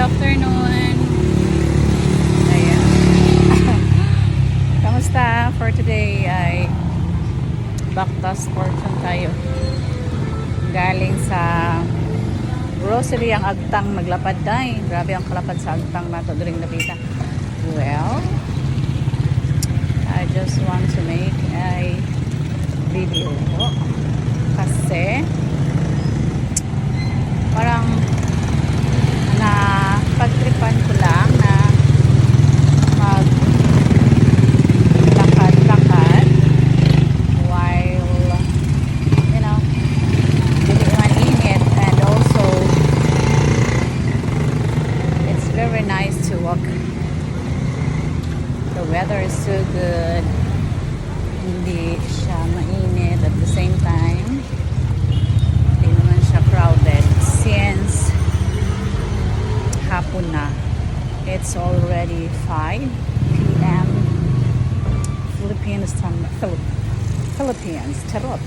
afternoon. Ayan. Kamusta? For today ay backtask portion tayo. Galing sa grocery ang Agtang naglapad day. Grabe ang kalapad sa Agtang na to during napita. Well, I just want to make a video kasi parang na pagtripan ko lang na maglakad-lakad while hindi man init, and also it's very nice to walk. The weather is so good, hindi siya mainit, at the same time hindi naman siya crowded since hapon na. It's already 5 p.m. Philippines charot.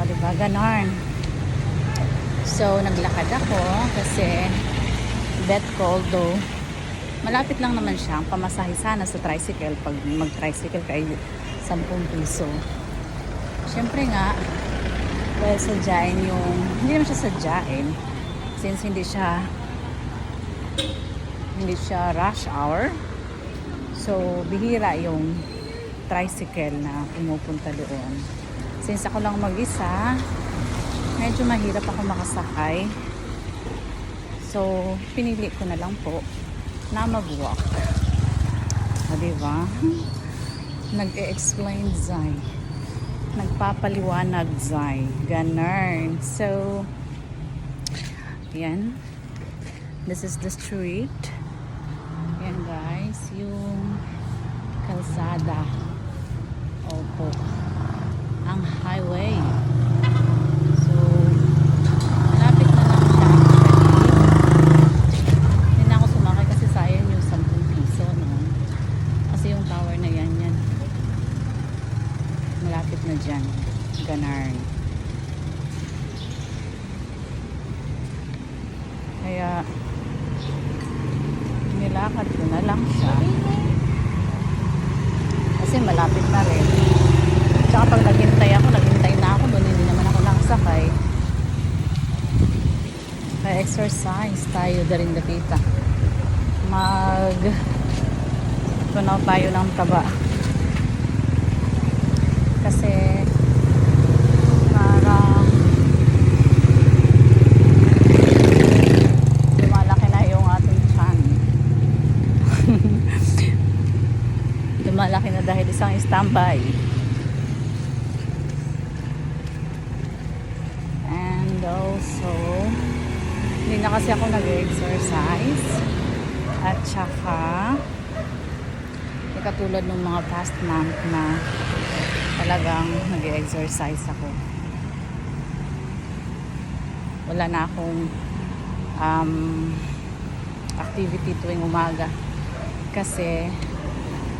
O diba, ganon. So naglakad ako kasi bet ko, although malapit lang naman siya, ang pamasahe sana sa tricycle, pag mag-tricycle ka ay 10 piso. Syempre nga, dahil sadyain yung, hindi naman siya sadyain, since hindi siya rush hour, so bihira yung tricycle na pumupunta doon. Since ako lang mag-isa, medyo mahirap ako makasakay, so pinili ko na lang po na mag-walk. O diba? Nag-e-explain Zay, nagpapaliwanag Zay, ganun. So yan, this is the street. Yan guys, yung kalsada. Opo, ang highway. So malapit na lang siya actually. Hindi na ako sumakay kasi sayang yung 10 piso, no? Kasi yung tower na yan malapit na dyan, ganarn. Kaya nilakad ko na lang siya kasi malapit na rin. Tsaka pag naghintay na ako doon, hindi naman ako nakasakay. Kaya exercise tayo daring dapita, tunaw tayo ng taba kasi parang lumalaki na dahil isang standby. And also hindi na kasi ako nag-exercise, at saka katulad ng mga past month na talagang nag-exercise ako. Wala na akong activity tuwing umaga kasi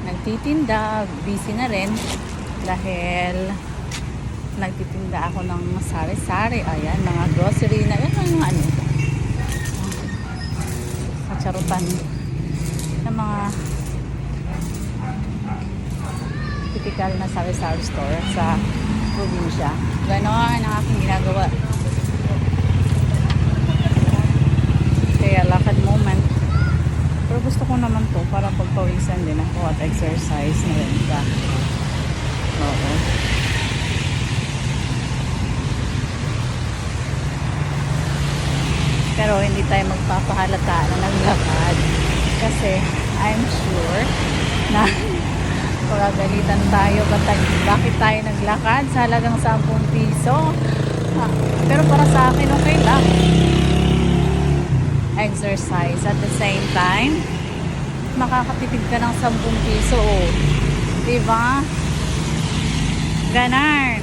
nagtitinda, busy na rin dahil nagtitinda ako ng sari-sari. Ayan, mga grocery na yan, mga kacharutan na mga typical na sari-sari store sa probinsya. Ganon ang aking ginagawa. Kaya lakad moment. Pero gusto ko naman to para pagpawisan din ako at exercise na rin ka. Oo. Pero hindi tayo magpapahalata na naglakad kasi I'm sure na pagagalitan tayo bakit tayo naglakad sa halagang 10 piso. Pero para sa akin okay lang. Exercise at the same time makakatipid ka ng 10 piso, diba? Ganon.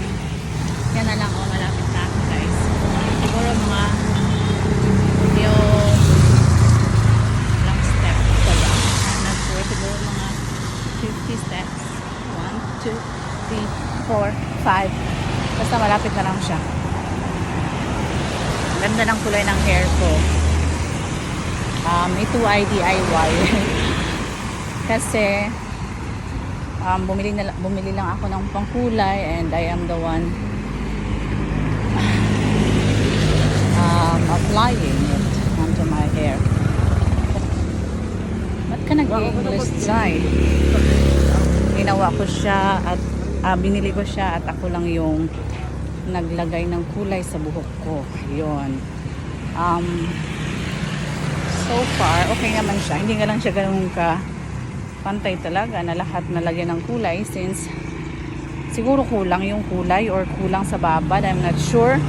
Yan na lang, malapit na ako guys. Siguro mga yung long step ko lang. I'm not sure, siguro mga 50 steps. 1, 2, 3, 4, 5. Basta malapit na lang siya. Ganda ng kulay ng hair ko. Ito ay DIY. Kasi bumili lang ako ng pangkulay and I am the one applying it onto my hair. Ba't ka nag-English side? Ginawa ko siya at binili ko siya at ako lang yung naglagay ng kulay sa buhok ko. Yun. So far, okay naman siya. Hindi nga lang siya ganun ka pantay talaga na lahat nalagyan ng kulay since siguro kulang yung kulay or kulang sa babad. I'm not sure.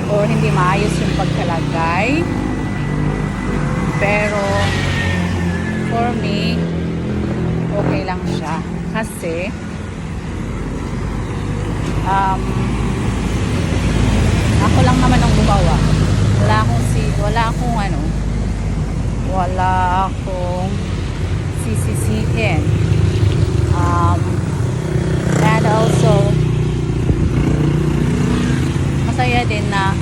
Or hindi maayos yung pagkalagay. Pero for me, okay lang siya. Kasi ako lang naman ang gumawa. Wala akong sisisihin. And also masaya din na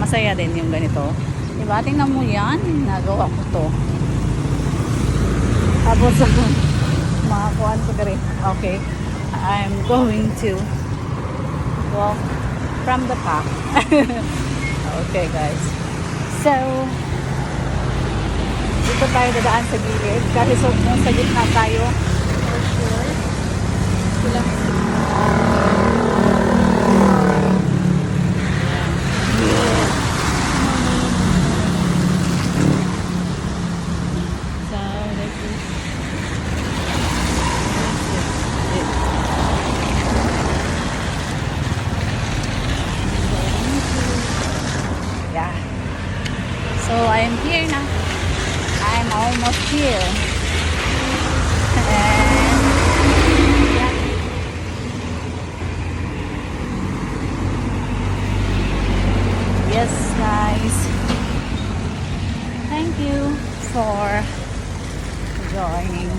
masaya din yung ganito. Diba? Tingnan mo yan. Nagawa ko to. Tapos makakuhaan ko na rin. Okay. I'm going to walk from the path. Okay guys. So dito tayo dadaan sa gilid. Kasi so, sa gitna tayo. For sure. Sila So I'm here now. I'm almost here. And yeah. Yes guys. Thank you for joining.